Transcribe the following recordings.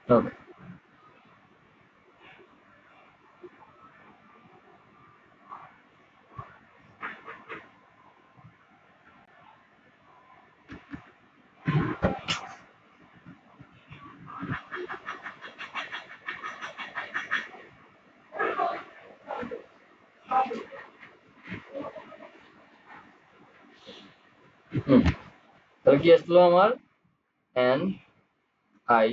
ওকে, তাহলে কি আসলো আমার এন আই,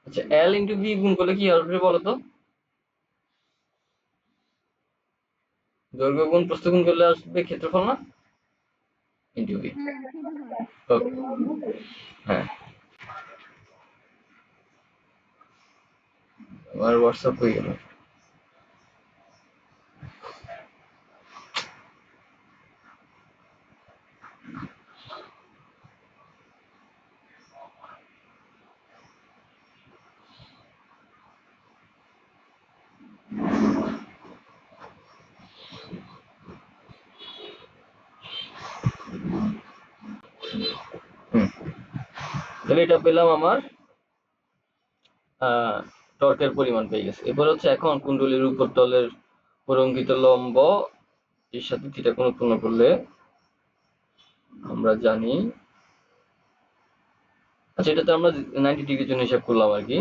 আচ্ছা এল ইন্টু বি গুণ করলে কি আসবে বলো তো? দৈর্ঘ্য গুণ প্রস্থ গুণ করলে আসবে ক্ষেত্রফল না, ইন্টু বি। ওকে, হ্যাঁ আমার হোয়াটসঅ্যাপ হয়ে গেল। তাহলে এটা পেলাম আমার টর্কের পরিমাণ পেয়ে গেছে। এবার হচ্ছে এখন কুণ্ডলীর উপর তলের প্রলম্বিত লম্ব এর সাথে থিটা কোণ উৎপন্ন করলে আমরা জানি, আচ্ছা এটা তো আমরা 90 ডিগ্রির জন্য হিসাব করলাম আর কি।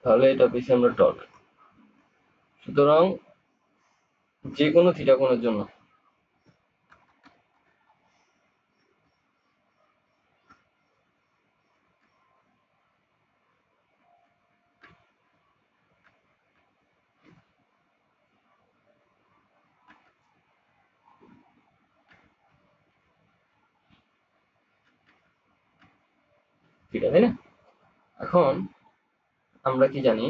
তাহলে এটা পেয়েছি আমরা টর্ক। সুতরাং যে কোনো থিটা কোণের জন্য থিটা, তাই না? এখন আমরা কি জানি,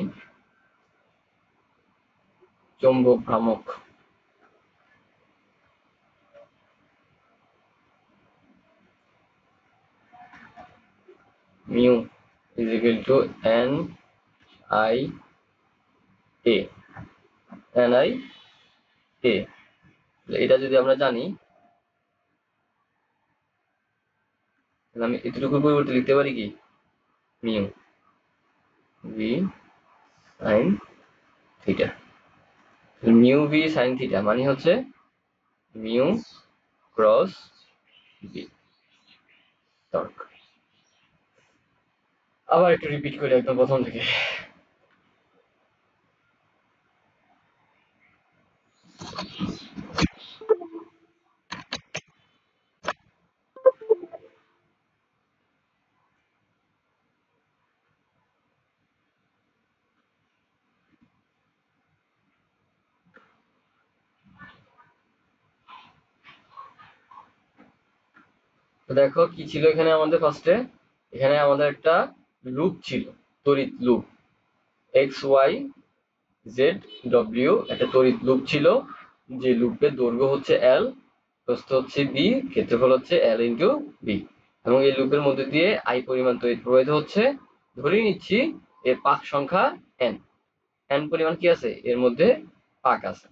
চৌম্বক ভ্রামক mu is equal two N I A, N I A. এটা যদি আমরা জানি তাহলে আমি এতটুকুর পরিবর্তে লিখতে পারি কি mu V sine theta. Mu V sine theta মানে হচ্ছে মিউ ক্রস বি টর্ক। আবার একটু রিপিট করি একদম প্রথম থেকে। তো দেখো কি ছিল এখানে আমাদের ফার্স্টে, এখানে আমাদের একটা লুপ ছিল, তড়িৎ loop, X Y Z W একটা তড়িৎ লুপ ছিল, যে লুপের দৈর্ঘ্য হচ্ছে এল, প্রস্থ হচ্ছে বি, ক্ষেত্রফল হচ্ছে এল ইন্টু বি, এবং এই লুপের মধ্যে দিয়ে আই পরিমাণ তড়িৎ প্রবাহিত হচ্ছে। ধরে নিচ্ছি এর পাক সংখ্যা এন, এন পরিমাণ কি আছে এর মধ্যে পাক আছে।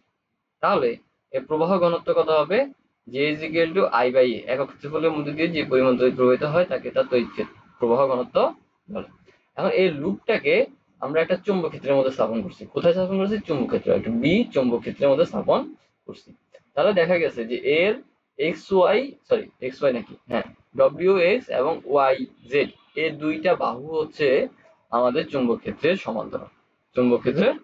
তাহলে এর প্রবাহ ঘনত্ব কত হবে, J is equal to I by A, একক ক্ষেত্রফলের মধ্যে দিয়ে যে পরিমাণ তড়িৎ প্রবাহিত হয় তাকে তার তড়িৎ প্রবাহ ঘনত্ব বলে। এখন এই লুপটাকে আমরা একটা চৌম্বক ক্ষেত্রের মধ্যে স্থাপন করছি। কোথায় স্থাপন করছি? চৌম্বক ক্ষেত্র, একটা বি চৌম্বক ক্ষেত্রের মধ্যে স্থাপন করছি। তাহলে দেখা গেছে যে এর এক্স ওয়াই এক্স ওয়াই নাকি, হ্যাঁ ডব্লিউ এক্স এবং ওয়াই জেড এর দুইটা বাহু হচ্ছে আমাদের চৌম্বক ক্ষেত্রের সমান্তরাল, চৌম্বক ক্ষেত্রের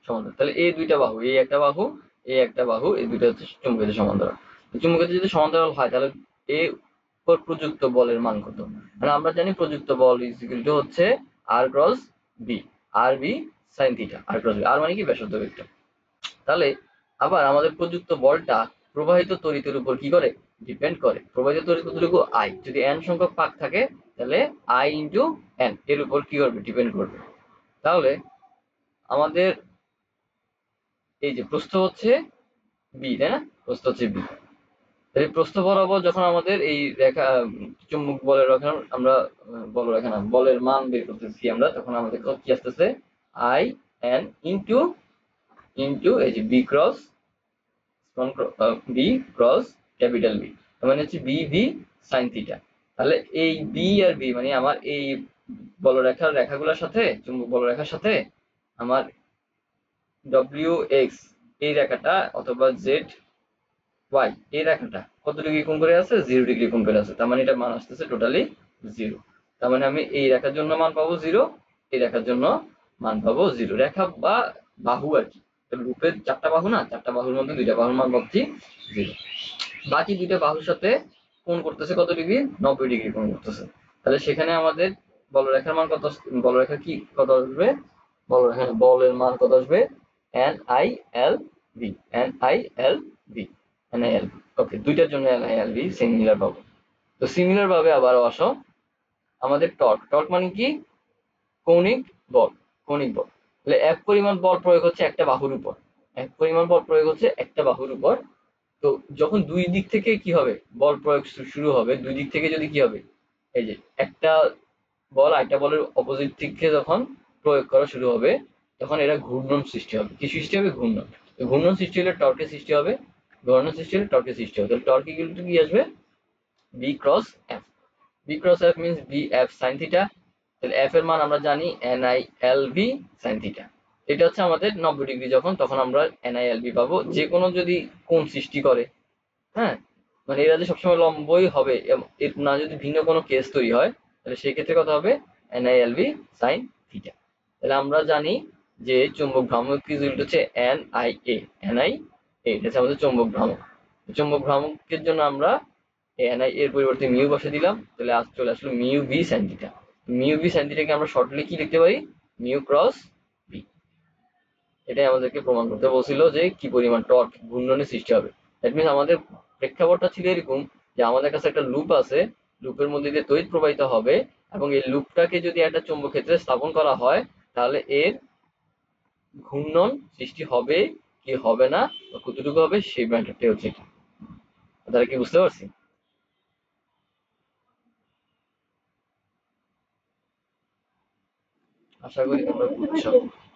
সমান্তরাল। তাহলে এই দুইটা বাহু, এই একটা বাহু, এই একটা বাহু, এই দুইটা হচ্ছে চৌম্বক ক্ষেত্রের সমান্তরাল। চৌম্বক ক্ষেত্র যদি সমান্তরাল হয় তাহলে এ উপর প্রযুক্ত বলের মান কত? মানে আমরা জানি প্রযুক্ত বল ইজ ইকুয়াল টু হচ্ছে আর ক্রস বি, আর বি সাইন থিটা, আর ক্রস বি, আর মানে কি ব্যাসার্ধ ভেক্টর। তাহলে আবার আমাদের প্রযুক্ত বলটা প্রবাহিত তড়িতের উপর কি করে ডিপেন্ড করে, প্রবাহিত তড়িৎ কতটুকু আই, যদি এন সংখ্যক পাক থাকে তাহলে আই ইন্টু এন এর উপর কি করবে ডিপেন্ড করবে। তাহলে আমাদের এই যে প্রস্থ হচ্ছে বি, তাই না, প্রস্থ হচ্ছে বি, এই প্রস্থ বরাবর যখন আমাদের এই রেখা চুম্বক বলের রেখা আমরা বলরেখা না বলের মান বের করতেছি আমরা, তখন আমাদের কি আসতেছে আই এন ইনটু এই যে B cross B cross capital B, মানে হচ্ছে বি ভি সাইন থিটা। তাহলে এই বি আর বি মানে আমার এই বলরেখার রেখাগুলোর সাথে চুম্বক বলরেখার সাথে আমার ডব্লিউ এক্স এই রেখাটা অথবা জেড ওয়াই এই রেখাটা কত ডিগ্রি কোণ করে আছে, 0 ডিগ্রি কোণ করে আছে। তার মানে এটা মান আসতেছে টোটালি 0। তার মানে আমি এই রেখার জন্য মান পাবো 0, এই রেখার জন্য মান পাবো 0। রেখা বা বাহু আর কি, রূপের 4টা বাহু না, 4টা বাহুর মধ্যে 2টা বাহুর মান পাচ্ছি 0। বাকি 2টা বাহুর সাথে কোণ করতেছে কত ডিগ্রি, 90 ডিগ্রি কোণ করতেছে। তাহলে সেখানে আমাদের বলরেখার মান কত, বলরেখা কি কত আসবে, বলরেখা বলের মান কত আসবে N I L V, N I L V, N I L V. Okay, দুইটার জন্য N I L V similar পাবো। তো সিমিলার ভাবে আবারও আসো, আমাদের টর্ক, টর্ক মানে কি কৌণিক বল, কৌণিক বল। তাহলে এক পরিমাণ বল প্রয়োগ হচ্ছে একটা বাহুর উপর, এক পরিমাণ বল প্রয়োগ হচ্ছে একটা বাহুর উপর। তো যখন দুই দিক থেকে কি হবে বল প্রয়োগ শুরু হবে, দুই দিক থেকে যদি কি হবে এই যে একটা বল আরেকটা বলের অপোজিট দিকে যখন প্রয়োগ করা শুরু হবে, তখন এরা ঘূর্ণন সৃষ্টি হবে। কি সৃষ্টি হবে, ঘূর্ণন। ঘূর্ণন সৃষ্টি হলে টর্কের সৃষ্টি হবে, ঘূর্ণন সৃষ্টি হলে টর্কের সৃষ্টি হবে। তাহলে টর্ক ইকুয়াল টু কি আসবে, B cross F. B cross F means B F sine theta. তাহলে এফ এর মান আমরা জানি N I L V sine theta. এটা হচ্ছে আমাদের 90 ডিগ্রি যখন, তখন আমরা এন আই এল ভি পাবো। যে কোনো যদি কোণ সৃষ্টি করে, হ্যাঁ, মানে এরা যে সবসময় লম্বই হবে এর না, যদি ভিন্ন কোনো কেস তৈরি হয় তাহলে সেই ক্ষেত্রে কত হবে NILV সাইন থিটা। তাহলে আমরা জানি যে চুম্বক ভ্রামক কি হচ্ছে NIA, NIA এটা হচ্ছে আমাদের চুম্বক ভ্রামক। চুম্বক ভ্রামকের জন্য আমরা NI এর পরিবর্তে মিউ বসে দিলাম, তাহলে আজ চলে আসলো mu V sine theta. Mu V sine থিটাকে আমরা শর্টলি কি লিখতে পারি, মিউ ক্রস ভি। এটাই আমাদেরকে প্রমাণ করতে বলছিল যে কি পরিমাণ টর্ক ঘূর্ণনের সৃষ্টি হবে। দ্যাট মিনস আমাদের প্রেক্ষাপটটা ছিল এরকম যে আমাদের কাছে একটা লুপ আছে, লুপের মধ্যে দিয়ে তড়িৎ প্রবাহিত হবে, এবং এই লুপটাকে যদি একটা চৌম্বক ক্ষেত্রে স্থাপন করা হয় তাহলে এর ঘূর্ণন সৃষ্টি হবে কি হবে না বা কতটুকু হবে সেই ম্যাটারটাই হচ্ছে এটা। তাহলে কি বুঝতে পারছি? আশা করি তোমরা বুঝছো,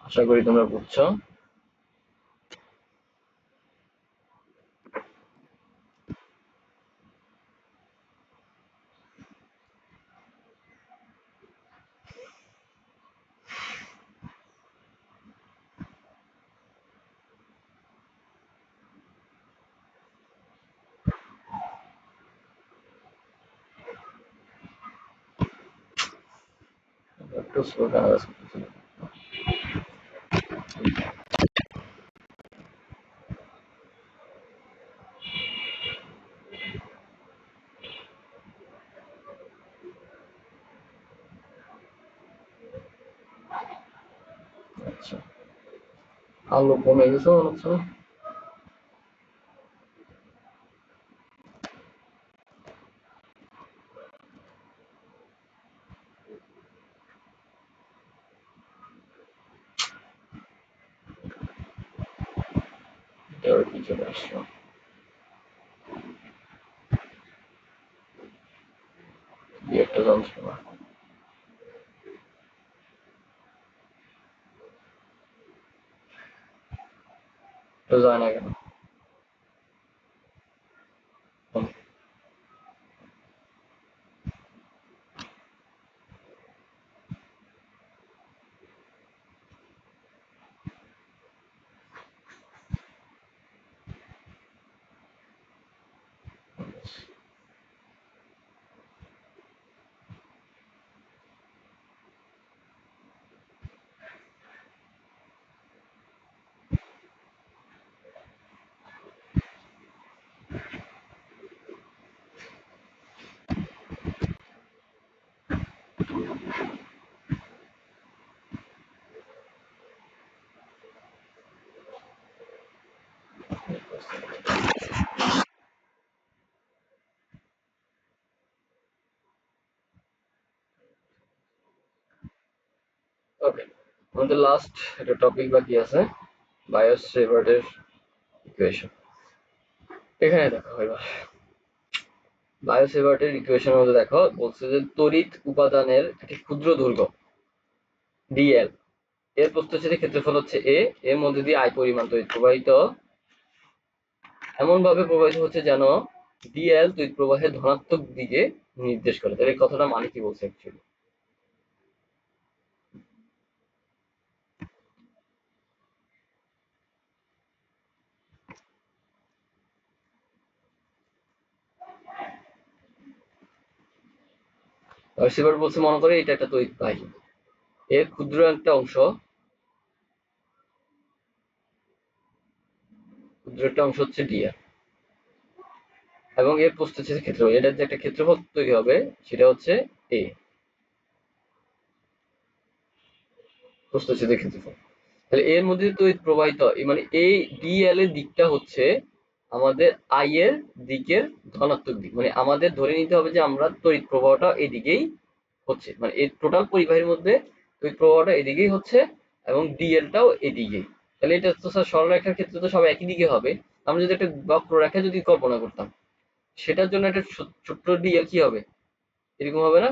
আশা করি তোমরা বুঝছো। একটু স্লো কাজ করতেছিল। আচ্ছা, আলো কমে গেছে মনে হচ্ছে। এবার কি চলে আসলো, কি একটা যন্ত্রণা, তো যায় না কেন? ওকে, আমাদের লাস্ট একটা টপিক বাকি আছে, বায়োস-সেভার্টের ইকুয়েশন। এখানে দেখা হয়। বায়োসেভার্টের ইকুয়েশনের মধ্যে দেখো বলছে যে তড়িৎ উপাদানের একটি ক্ষুদ্র দৈর্ঘ্য ডিএল, এর প্রস্থচ্ছেদের ক্ষেত্রফল হচ্ছে এ, এর মধ্যে দিয়ে আই পরিমাণ তড়িৎ প্রবাহিত এমন ভাবে প্রবাহিত হচ্ছে যেন ডিএল তড়িৎ প্রবাহের ধনাত্মক দিকে নির্দেশ করে। তাহলে এই কথাটা মানে কি বলছে অ্যাকচুয়ালি? বায়োসেভার্ট বলছে মনে করে এটা একটা তড়িৎ বাহী, এর ক্ষুদ্র একটা অংশ হচ্ছে ডিএল এবং এর প্রস্থচ্ছেদের ক্ষেত্রফল, এটার যে একটা ক্ষেত্রফল তৈরি হবে সেটা হচ্ছে এ, প্রস্থচ্ছেদের ক্ষেত্রফল। তাহলে এর মধ্যে তড়িৎ প্রবাহিত মানে এই ডিএল এর দিকটা হচ্ছে আমাদের আই এর দিকের ধনাত্মক দিক, মানে আমাদের ধরে নিতে হবে যে আমরা তড়িৎ প্রবাহটা এদিকেই হচ্ছে, মানে এই টোটাল পরিবাহীর মধ্যে তড়িৎ প্রবাহটা এদিকেই হচ্ছে এবং ডিএলটাও এদিকেই। তাহলে এটা তো স্যার সরলরেখার ক্ষেত্রে তো সব একই দিকে হবে। আমরা যদি একটা বক্ররেখা যদি কল্পনা করতাম, সেটার জন্য একটা ছোট্ট ডিএল কি হবে? এরকম হবে না?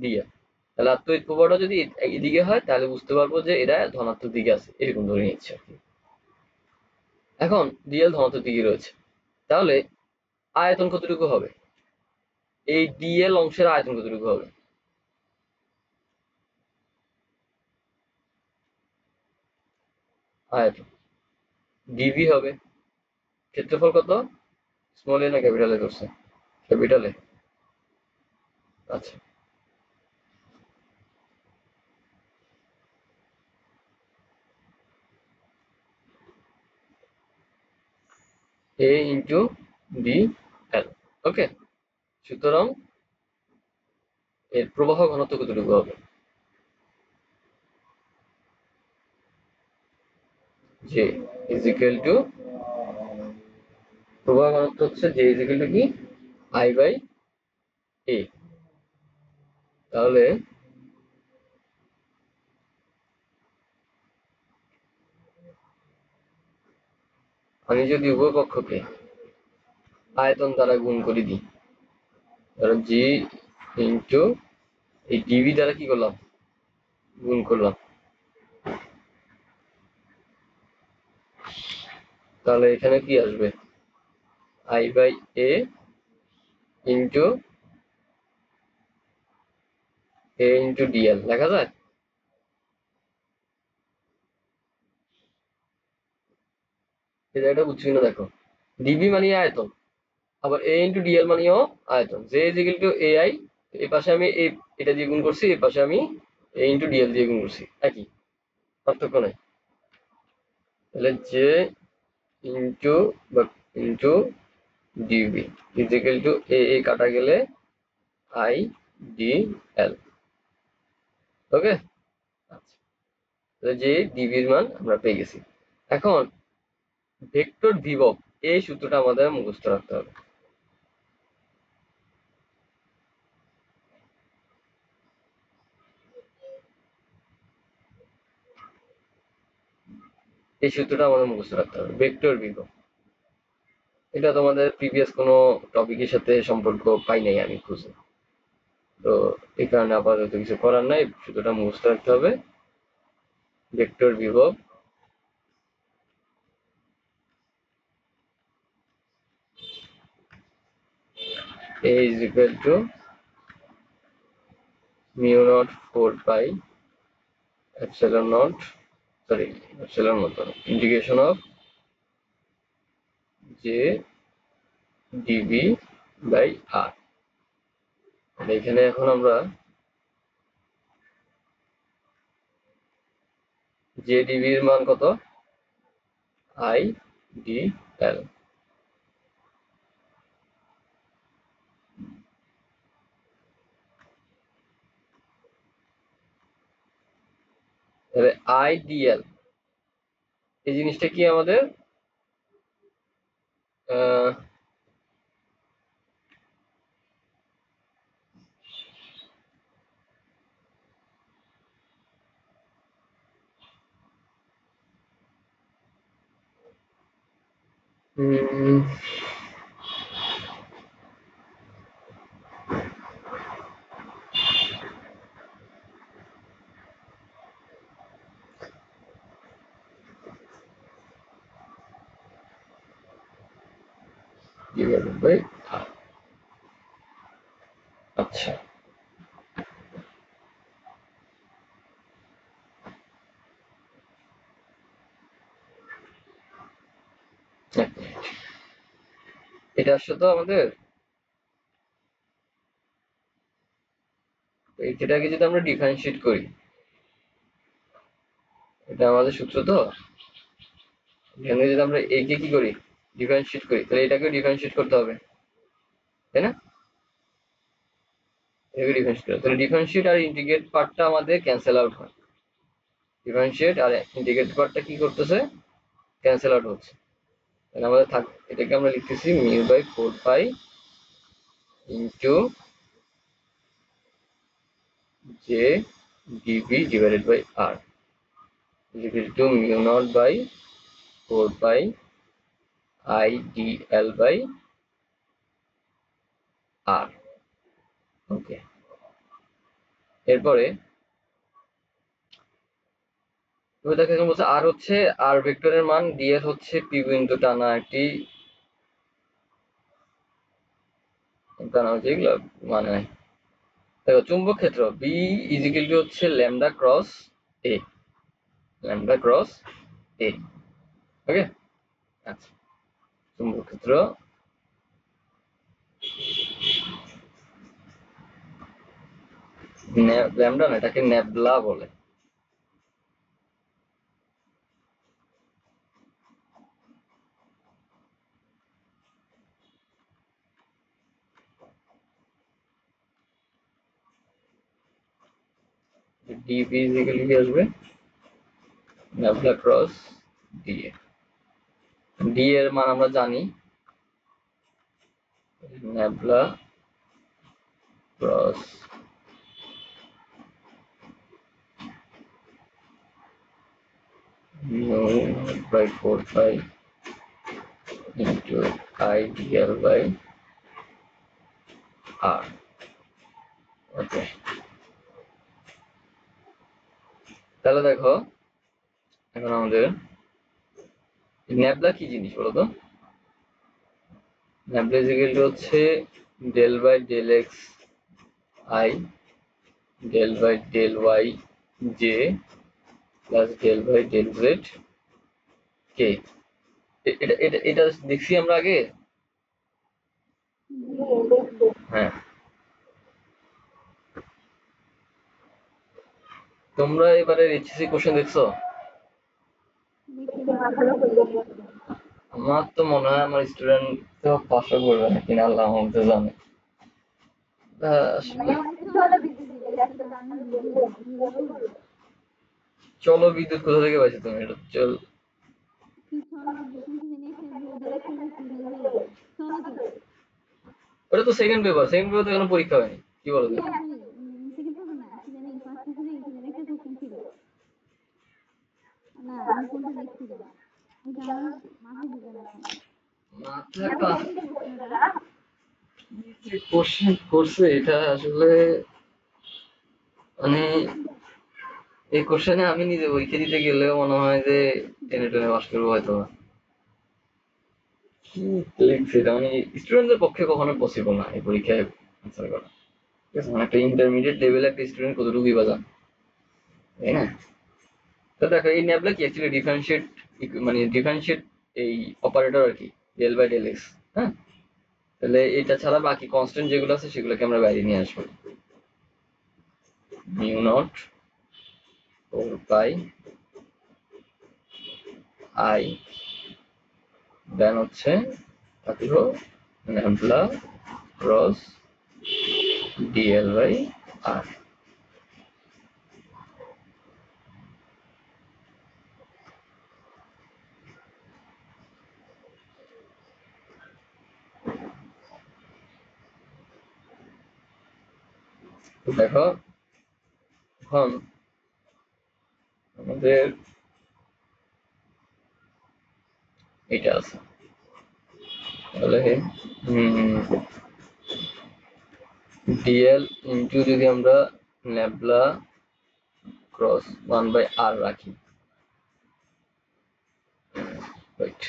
ডিএল। তাহলে আর তড়িৎ প্রবাহটা যদি এদিকে হয় তাহলে বুঝতে পারবো যে এরা ধনাত্মক দিকে আছে, এরকম ধরে নিচ্ছে আর কি। এখন ডিএল ধনাত্মক দিকে রয়েছে, তাহলে আয়তন কতটুকু হবে? এই ডিএল অংশের আয়তন কতটুকু হবে? আয়তন ডিভি হবে। ক্ষেত্রফল কত? স্মল এ না ক্যাপিটালে করছে? ক্যাপিটালে। আচ্ছা, এ ইন্টু ডি এল। ওকে, সুতরাং এর প্রবাহ ঘনত্ব কতটুকু হবে? জে ইজ ইকুয়াল টু, প্রবাহ ঘনত্ব হচ্ছে জে ইজ ইকুয়াল টু কি? আই বাই এ। তাহলে আমি যদি উভয় পক্ষকে আয়তন দ্বারা গুণ করে দিই, ধরো জি ইন্টু এই ডিভি দ্বারা কি করলাম? গুণ করলাম, তাহলে এখানে কি আসবে? I by A into A into DL লেখা যায়? এই জায়গাটা বুঝছি কিনা দেখো, ডিবি মানে আয়তন, আবার এ ইন্টু ডিএল মানেও আয়তন। J is equal to A I, এই পাশে আমি এই এটা দিয়ে গুণ করছি, এই পাশে আমি এ ইন্টু ডিএল দিয়ে গুণ করছি, একই, পার্থক্য নাই। তাহলে জে ইন্টু বা into D B is equal to A কাটা গেলে আই ডি এল। ওকে, আচ্ছা, তাহলে যে ডিবির মান আমরা পেয়ে গেছি। এখন ভেক্টর বিভব, এই সূত্রটা আমাদের মুখস্থ রাখতে হবে। এই সূত্রটা আমাদের মুখস্থ রাখতে হবে, ভেক্টর বিভব। এটা তোমাদের প্রিভিয়াস কোনো টপিকের সাথে সম্পর্ক পাই নাই আমি খুঁজে, তো এই কারণে আপাতত কিছু করার নাই, সূত্রটা মুখস্থ রাখতে হবে। ভেক্টর বিভব A is equal to mu naught 4 pi epsilon naught, sorry epsilon naught integration of j dv by r। এখানে এখন আমরা j dv এর মান কত? I dl। তাহলে I dl এই জিনিসটা কি আমাদের আহ ডিভাইডেড বাই আর। আচ্ছা, এটা আসছে তো আমাদের, এটাকে যদি আমরা ডিফারেন্সিয়েট করি, এটা আমাদের সূত্র তো, এখানে যদি আমরা এ কে কি করি, ডিফারেন্সিয়েট করি, তাহলে এটাকে ডিফারেন্সিয়েট করতে হবে, তাই না? এটাকে ডিফারেন্সিয়েট করে, তাহলে ডিফারেন্সিয়েট আর ইন্টিগ্রেট পার্টটা আমাদের ক্যান্সেল আউট হয়, ডিফারেন্সিয়েট আর ইন্টিগ্রেট পার্টটা কি করতেছে, ক্যান্সেল আউট হচ্ছে। তাহলে আমাদের থাক, এটাকে আমরা লিখতেছি mu by 4 pi into J D V divided by R, equal to mu not by 4 pi I D L by R. Okay, এরপরে দেখো এখানে বলছে আর হচ্ছে, আর ভেক্টরের মান, ডিএস হচ্ছে পি বিন্দু টানা একটি টানা হচ্ছে, এগুলো মানে নাই। দেখো চুম্বক ক্ষেত্র বি ইজিক্যাল টু হচ্ছে ল্যামডা ক্রস এ, ল্যামডা ক্রস এ। ওকে, আচ্ছা, চুম্বক ক্ষেত্র ল্যামডা না, এটাকে নেবলা বলে। ডিবি ইজিক্যাল কি আসবে, নেবলা ক্রস ডিএ। ডি এর মান আমরা জানি, nabla cross mu by 4 pi into I dl by r. Okay, তাহলে দেখো এখন আমাদের নেবলা কি জিনিস বলতো, নেবলা ইকুয়াল টু হচ্ছে del by del X I del by del Y J plus del by del Z K. এটা এটা এটা দেখছি আমরা আগে, হ্যাঁ। তোমরা এবারে এইচএসসি কোশ্চেন দেখছো? আমার তো মনে হয় আমার স্টুডেন্ট তো পাশও করবে না কিনা, আল্লাহ আমাদের জানে। চলো বিদ্যুৎ কোথা থেকে পাইছো তুমি, এটা চল, ওটা তো সেকেন্ড পেপার, সেকেন্ড পেপার তো এখনো পরীক্ষা হয়নি, কি বলো তুমি? কোশ্চেন করছে এটা আসলে, মানে এই কোশ্চেনে আমি নিজে পরীক্ষা দিতে গেলেও মনে হয় যে টেনে টেনে পাস করবো হয়তো। কি লিখছে এটা, মানে স্টুডেন্টদের পক্ষে কখনো পসিবল না এই পরীক্ষায় আনসার করা, ঠিক আছে? মানে একটা ইন্টারমিডিয়েট লেভেলে একটা স্টুডেন্ট কতটুকুই বা জানে, তাই না? তো দেখো এই ন্যাবলা কি অ্যাকচুয়ালি ডিফারেন্সিয়েট, মানে ডিফারেন্সিয়েট এই অপারেটর আর কি, ডেল বাই ডেল এক্স। হ্যাঁ, তাহলে এটা ছাড়া বাকি কনস্ট্যান্ট যেগুলো আছে সেগুলোকে আমরা বাইরে নিয়ে আসবো, মিউ নট 4 পাই আই, দেন হচ্ছে থাকলো ন্যাবলা ক্রস ডিএল বাই আর। দেখো এখন আমাদের এটা আছে, তাহলে ডিএল ইন্টু যদি আমরা ন্যাবলা ক্রস 1 বাই আর রাখি, রাইট,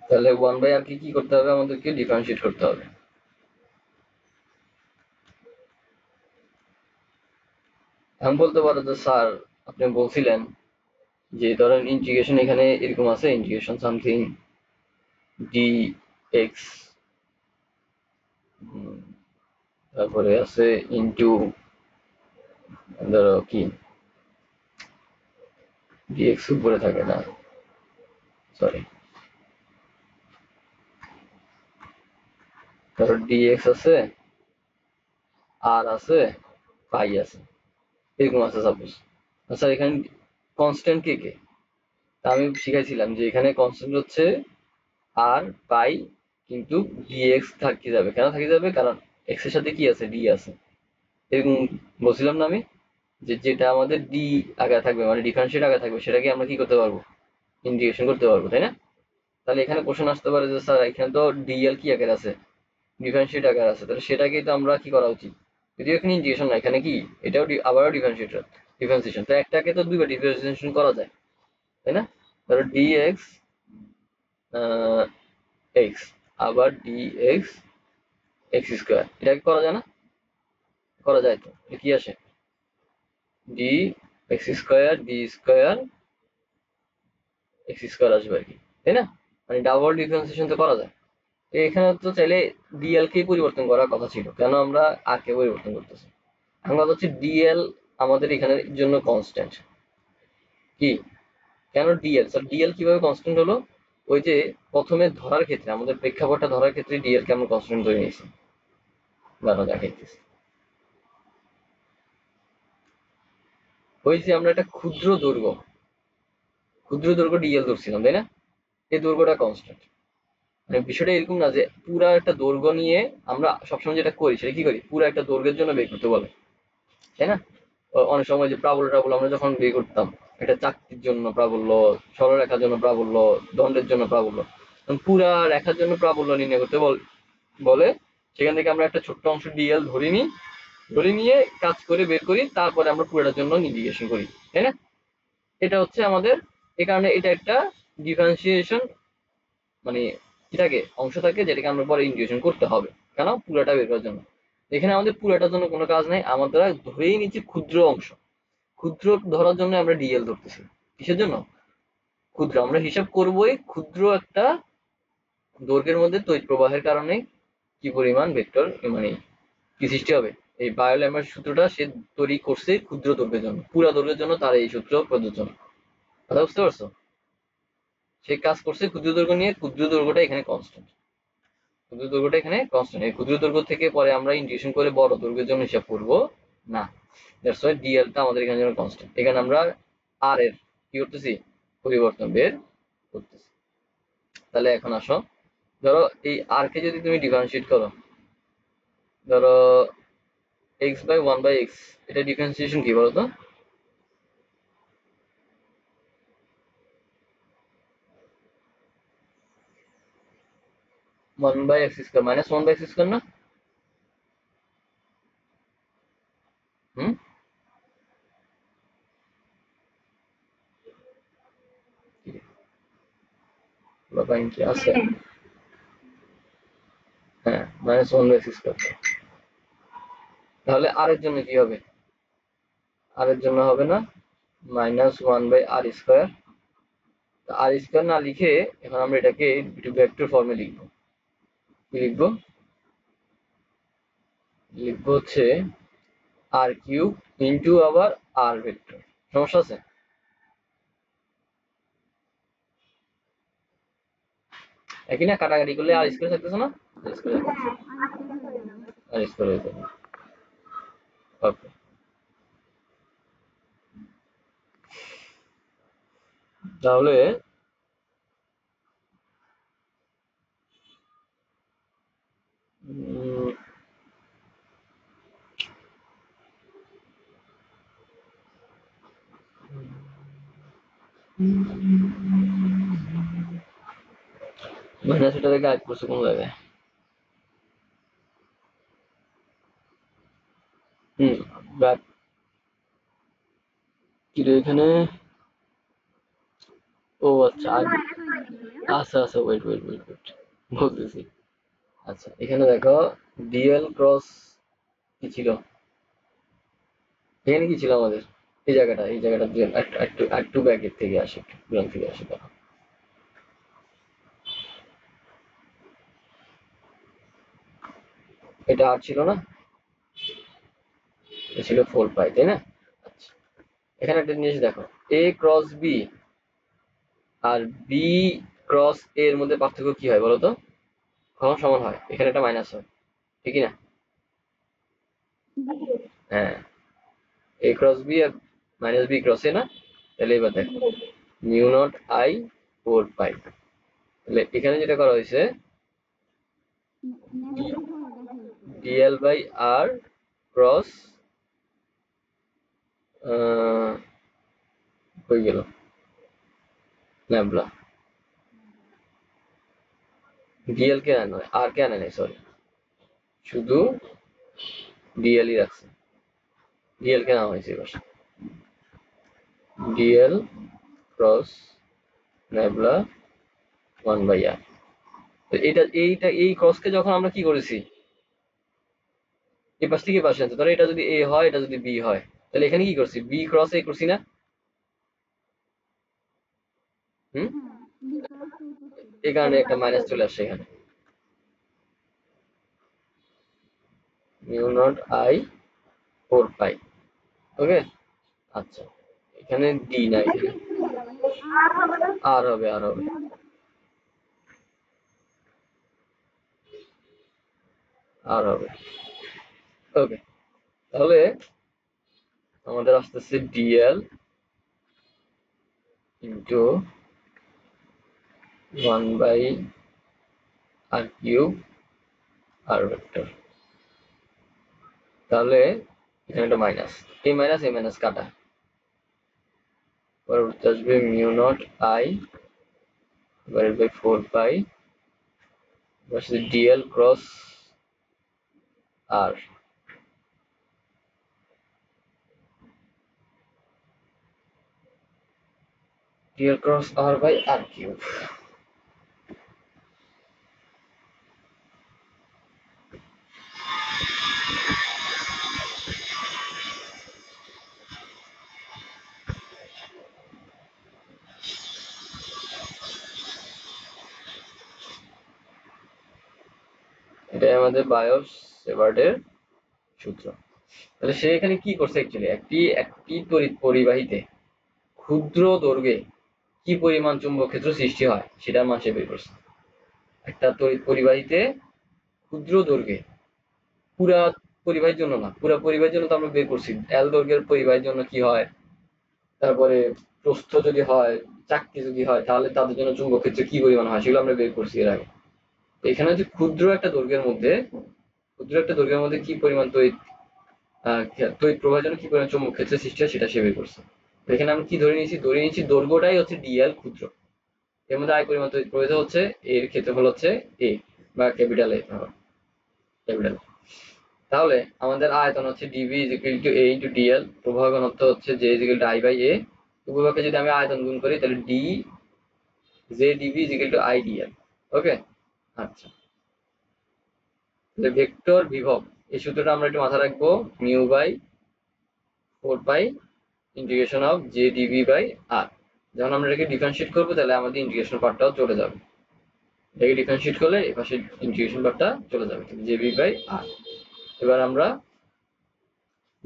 তাহলে 1/r কে কি করতে হবে, আমাদেরকে ডিফারেন্সিয়েট করতে হবে। আমি বলতে পারো যে স্যার আপনি বলছিলেন যে ধরেন ইন্টিগ্রেশন এখানে এরকম আছে, ইন্টিগ্রেশন সামথিং dx, তারপরে আছে ইনটু ধরো কি dx উপরে থাকে না, সরি, ধরো dx আছে, আর আছে, পাই আছে, এরকম আছে সাপোজ। আচ্ছা এখানে কনস্ট্যান্ট কে কে, তা আমি শিখাইছিলাম যে এখানে কনস্ট্যান্ট হচ্ছে আর পাই, কিন্তু ডিএক্স থাকি যাবে, কেন থাকি যাবে, কারণ এক্স এর সাথে কি আছে, ডি আছে, এরকম বলছিলাম না আমি, যে যেটা আমাদের ডি আগে থাকবে মানে ডিফারেন্সিয়েট আগে থাকবে সেটাকে আমরা কি করতে পারবো, ইন্টিগ্রেশন করতে পারবো, তাই না? তাহলে এখানে কোশ্চেন আসতে পারে যে স্যার এখানে তো ডিএল কি আকার আছে, ডিফারেন্সিয়েট আকার আছে, তাহলে সেটাকেই তো আমরা কি করা উচিত, যদিও এখানে ইন্টিগ্রেশন না, এখানে কি এটাও আবারও ডিফারেন্সিয়েশন, তো একটাকে তো দুইবার ডিফারেন্সিয়েশন করা যায়, তাই না? ধরো ডিএক্স এক্স, আবার ডিএক্স এক্স স্কোয়ার, এটাকে করা যায় না? করা যায় তো, কি আসে, D x square D square x square আসবে আর কি, তাই না? মানে ডাবল ডিফারেন্সিয়েশন তো করা যায়। তো এখানে তো চাইলে ডিএল কেই পরিবর্তন করার কথা ছিল, কেন আমরা আর কে পরিবর্তন করতেছি? এখন কথা হচ্ছে ডিএল আমাদের এখানের জন্য কনস্ট্যান্ট, কি, কেন ডিএল, স্যার ডিএল কিভাবে কনস্ট্যান্ট হলো, ওই যে প্রথমে ধরার ক্ষেত্রে আমাদের প্রেক্ষাপটটা ধরার ক্ষেত্রে ডিএল কে আমরা কনস্ট্যান্ট ধরে নিয়েছি, দাঁড়া দেখাইতেছি। ওই যে আমরা একটা ক্ষুদ্র দৈর্ঘ্য ডিএল ধরছিলাম, তাই না? এই দৈর্ঘ্যটা কনস্ট্যান্ট, মানে বিষয়টা এরকম না যে পুরা একটা দৈর্ঘ্য নিয়ে আমরা সবসময় যেটা করি সেটা কি করি, পুরো একটা দৈর্ঘ্যের জন্য বের করতে বলে, তাই না? অনেক সময় যে প্রাবল্য টাবল্য আমরা যখন বের করতাম, একটা চাকতির জন্য প্রাবল্য, সরলরেখার জন্য প্রাবল্য, দণ্ডের জন্য প্রাবল্য, পুরা রেখার জন্য প্রাবল্য নির্ণয় করতে বলে, সেখান থেকে আমরা একটা ছোট্ট অংশ ডিএল ধরে নিই, ধরে নিয়ে কাজ করে বের করি, তারপরে আমরা পুরোটার জন্য ইন্টিগ্রেশন করি, তাই না? এটা হচ্ছে আমাদের, এই কারণে এটা একটা ডিফারেন্সিয়েশন, মানে কি থাকে, অংশ থাকে যেটাকে আমরা পরে ইন্টিগ্রেশন করতে হবে, কেন, পুরাটা বের করার জন্য। এখানে আমাদের পুরাটার জন্য কোনো কাজ নাই, আমরা ধরেই নিচ্ছি ক্ষুদ্র অংশ, ক্ষুদ্র ধরার জন্য আমরা ডিএল ধরতেছি, কিসের জন্য, ক্ষুদ্র, আমরা হিসাব করবোই ক্ষুদ্র একটা দৈর্ঘ্যের মধ্যে তড়িৎ প্রবাহের কারণে কি পরিমাণ ভেক্টর, মানে কি সৃষ্টি হবে, এই বায়োলেমার সূত্রটা সে তৈরি করছে ক্ষুদ্র দৈর্ঘ্যের জন্য, পুরা দৈর্ঘ্যের জন্য তার এই সূত্র প্রযোজ্য না, কথা বুঝতে পারছো? সে কাজ করছে ক্ষুদ্র দৈর্ঘ্য নিয়ে, ক্ষুদ্র দৈর্ঘ্যটা এখানে কনস্ট্যান্ট, ক্ষুদ্র দৈর্ঘ্যটা এখানে কনস্ট্যান্ট, এই ক্ষুদ্র দৈর্ঘ্য থেকে পরে আমরা ইন্টিগ্রেশন করে বড় দৈর্ঘ্যের জন্য হিসাব করব না, দ্যাটস ওয়াই ডিএলটা আমাদের এখানে জন্য কনস্ট্যান্ট, এখানে আমরা আর এর কি করতেছি, পরিবর্তন বের করতেছি। তাহলে এখন আসো, ধরো এই আর কে যদি তুমি ডিফারেন্সিয়েট করো, ধরো X by one by X, এটা ডিফারেন্সিয়েশন কি বলতো, one by X square minus one by X square না, হুম, বাবা কি আছে, হ্যাঁ minus one by X square, তাহলে আর এর জন্য কি হবে, আর এর জন্য হবে না minus one by R square, R square না লিখে এখন আমরা এটাকে একটু ভেক্টর ফর্মে লিখবো, কি লিখবো, লিখবো হচ্ছে আর কিউব ইন্টু আবার আর ভেক্টর, সমস্যা আছে? একই না, কাটাকাটি করলে আর স্কোয়ার থাকতেছে না, আর স্কোয়ার আর স্কোয়ার হয়ে যাবে, ওকে। তাহলে মাইনাস এটা থেকে গাইড করছে কোন জায়গায়, হুম, কি রে এখানে, ও আচ্ছা আচ্ছা আচ্ছা, ওয়েট ওয়েট ওয়েট ওয়েট, বলতেছি। আচ্ছা, এখানে দেখো ডিএল ক্রস কি ছিল, এখানে কি ছিল আমাদের, এই জায়গাটা দিয়ে একটু একটু ব্যাকের থেকে আসে, একটু দূরান থেকে আসে, দেখো এটা আর ছিল না, এটা ছিল 4 পাই, তাই না? আচ্ছা, এখানে একটা জিনিস দেখো, এ ক্রস বি আর বি ক্রস এ এর মধ্যে পার্থক্য কি হয় বলো তো? কখন সমান হয়? এখানে একটা মাইনাস হয়, ঠিকই না? হ্যাঁ, এ ক্রস বি আর মাইনাস বি ক্রস এ না? তাহলে এবার দেখো, মিউ নট আই 4 পাই, তাহলে এখানে যেটা করা হয়েছে ডিএল বাই আর ক্রস হয়ে গেল ল্যামডা, ডিএল কে আনে, আর কে আনে নাই, সরি, শুধু ডিএল ই রাখছে, ডিএল কে নেওয়া হয়েছে এবার, ডিএল ক্রস ল্যামডা 1/r। এইটা এই ক্রসকে যখন আমরা কি করেছি, এই পাশ থেকে পাশে আনছে, ধরো এটা যদি এ হয়, এটা যদি বি হয়, তাহলে এখানে কি করছি, বি ক্রস এ করছি না? হুম, এই কারণে একটা মাইনাস চলে আসছে এখানে, মিউ নট আই 4 পাই। ওকে, আচ্ছা, এখানে ডি না, এখানে আর হবে, আর হবে, আর হবে। ওকে, তাহলে আমাদের আসতেছে ডিএল ইন্টু 1/r³ আর ভেক্টর, তাহলে এখানে একটা মাইনাস, এই মাইনাস কাটা, পরবর্তী আসবে mu naught I divided by 4 pi versus DL cross R, DL cross R by r³। এটাই আমাদের বায়োস সেভার্টের সূত্র। তাহলে সে এখানে কি করছে, অ্যাকচুয়ালি একটি একটি তড়িৎ পরিবাহীতে ক্ষুদ্র দৈর্ঘ্যে কি পরিমাণ চুম্বক ক্ষেত্র সৃষ্টি হয় সেটার মান সে বের করছে। একটা তড়িৎ পরিবাহীতে ক্ষুদ্র দৈর্ঘ্যে, পুরা পরিবাহীর জন্য না, পুরা পরিবাহীর জন্য তো আমরা বের করছি, এল দৈর্ঘ্যের পরিবাহীর জন্য কি হয়, তারপরে প্রস্থ যদি হয়, চাকতি যদি হয়, তাহলে তাদের জন্য চুম্বক ক্ষেত্র কি পরিমাণ হয় সেগুলো আমরা বের করছি এর আগে। তো এখানে হচ্ছে ক্ষুদ্র একটা দৈর্ঘ্যের মধ্যে, কি পরিমাণ তড়িৎ প্রবাহের জন্য কি পরিমাণ চুম্বক ক্ষেত্রের সৃষ্টি হয় সেটা সে বের করছে। তো এখানে আমি কি ধরে নিয়েছি, দৈর্ঘ্যটাই হচ্ছে ডিএল ক্ষুদ্র, এর মধ্যে আয় পরিমাণ তড়িৎ প্রবাহিত হচ্ছে, এর ক্ষেত্রফল হচ্ছে এ বা ক্যাপিটাল এ, ক্যাপিটাল। তাহলে আমাদের আয়তন হচ্ছে D V is equal to A into D L, প্রবাহ ঘনত্ব হচ্ছে J is equal to I by A, উভয়কে যদি আমি আয়তন গুণ করি তাহলে D J D V is equal to I D L. Okay, আচ্ছা, তাহলে ভেক্টর বিভব, এই সূত্রটা আমরা একটু মাথায় রাখবো, mu by 4 pi integration of J D V by R. যখন আমরা এটাকে ডিফারেন্সিয়েট করবো তাহলে আমাদের ইন্টিগ্রেশন পার্টটাও চলে যাবে, এটাকে ডিফারেন্সিয়েট করলে এই পাশে ইন্টিগ্রেশন পার্টটা চলে যাবে, জে বি বাই আর। এবার আমরা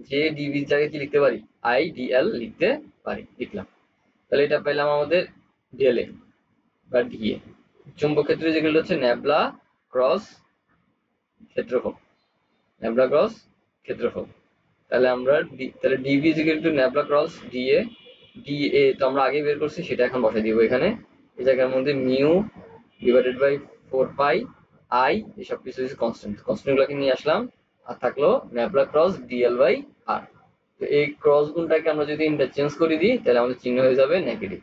জে ডিভির জায়গায় কি লিখতে পারি, আই ডিএল লিখতে পারি, লিখলাম। তাহলে এটা পেলাম আমাদের ডিএল এ বা ডিএ। চুম্বক ক্ষেত্রে যেগুলো হচ্ছে ন্যাবলা ক্রস ক্ষেত্রফল, ন্যাবলা ক্রস ক্ষেত্রফল। তাহলে আমরা তাহলে DV is equal to nabla cross DA, DA তো আমরা আগে বের করছি, সেটা এখন বসাই দিব এখানে, এই জায়গার মধ্যে mu divided by 4 pi I, এসব কিছু কনস্ট্যান্ট, কনস্ট্যান্টগুলোকে নিয়ে আসলাম, আর থাকলো nabla cross DL by R. তো এই ক্রস গুণটাকে আমরা যদি ইন্টারচেঞ্জ করে দিই তাহলে আমাদের চিহ্ন হয়ে যাবে নেগেটিভ,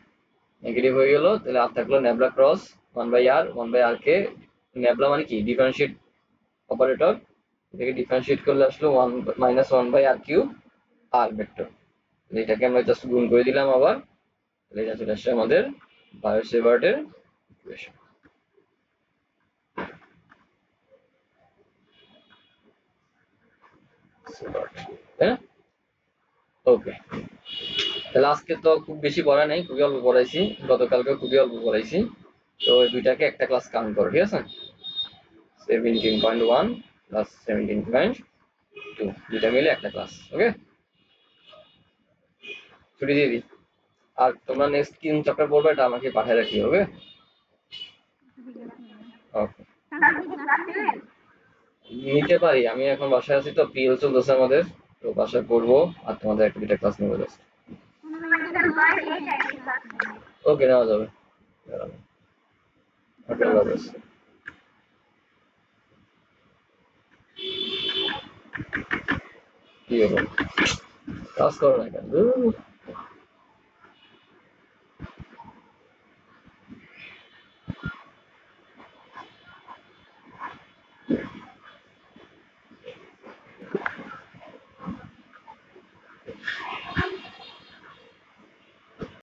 নেগেটিভ হয়ে গেল, তাহলে আর থাকলো ন্যাবলা ক্রস 1/r কে, ন্যাবলা মানে কি ডিফারেন্সিয়েট অপারেটর, এটাকে ডিফারেন্সিয়েট করলে আসলো 1 মাইনাস 1/r³ আর ভেক্টর, এটাকে আমরা জাস্ট গুণ করে দিলাম আবার, তাহলে এটা চলে আসছে আমাদের বায়ো-সেভার্টের ইকুয়েশন। তাই না? ওকে, তাহলে আজকে তো খুব বেশি পড়া নাই, খুবই অল্প পড়াইছি, গতকালকে খুবই অল্প পড়াইছি। তো এই দুইটাকে একটা ক্লাস কাউন্ট করো, ঠিক আছে? 17.1 প্লাস 17.2 দুইটা মিলে একটা ক্লাস। ওকে, ছুটি দিয়ে দিই। আর তোমরা নেক্সট 3 চ্যাপ্টার পড়বে, এটা আমাকে পাঠিয়ে রাখি, ওকে? ওকে, নিতে পারি, আমি এখন বাসায় আছি তো, পিএল চলতেছে আমাদের, তো বাসায় পড়বো আর তোমাদের একটা দুইটা ক্লাস নেবো জাস্ট। ওকে, নেওয়া যাবে। ওকে, আল্লাহ হাফেজ। কি হলো, কাজ করো না কেন?